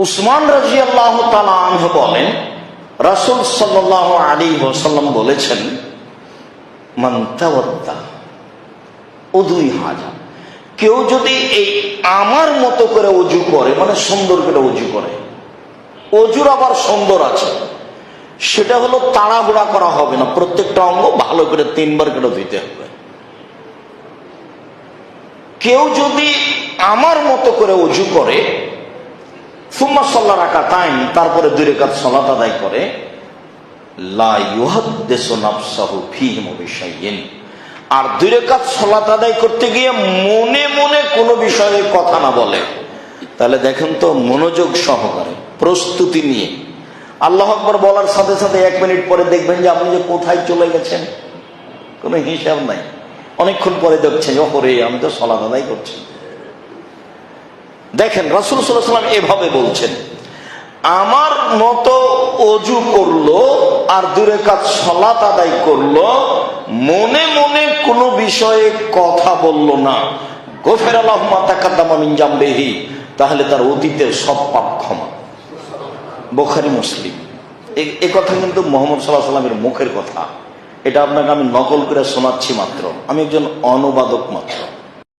উসমান রাদিয়াল্লাহু তাআলা আনহু বলেন, রাসূল সাল্লাল্লাহু আলাইহি ওয়াসাল্লাম বলেছেন, মান তাওয়াদ্দা উযুই হাজা, কেউ যদি এই আমার মতো করে অজু করে, মানে সুন্দর করে অজু করে, অজুর আবার সুন্দর আছে, সেটা হলো তাড়াহুড়া করা হবে না, প্রত্যেকটা অঙ্গ ভালো করে 3 বার করে ধুইতে হবে। কেউ যদি আমার মতো করে অজু করে, সুম্মা সাল্লা রাকাতাইন, তারপরে 2 রাকাত সালাত আদায় করে, লা ইউহাদ্দিসু নাফসাহু ফীহিমা বিশাইইন, আর 2 রাকাত সালাত আদায় করতে গিয়ে মনে মনে কোনো বিষয়ে কথা না বলে, তাহলে দেখেন তো মনোযোগ সহকারে প্রস্তুতি নিয়ে আল্লাহু আকবার বলার সাথে সাথে 1 মিনিট পরে দেখবেন যে আপনি যে কোথায় চলে গেছেন, কোনো হিসাব নাই। অনেকক্ষণ পরে দেখছেন, ওরে আমি তো সালাত আদায় করছি। দেখেন রাসূল সাল্লাল্লাহু আলাইহি ওয়াসাল্লাম এভাবে বলছেন, আমার মতো অজু করলো আর 2 রাকাত সালাত আদায় করলো, মনে মনে কোনো বিষয়ে কথা বলল না, গফিরা লাহু মা তাকাদ্দামা মিন জামবিহি, তাহলে তার অতীতের সব পাপ ক্ষমা। বুখারী মুসলিম। এই কথা কিন্তু মুহাম্মদ সাল্লাল্লাহু আলাইহি ওয়াসাল্লামের মুখের কথা, এটা আপনাকে আমি নকল করে শোনাচ্ছি মাত্র, আমি একজন অনুবাদক মাত্র।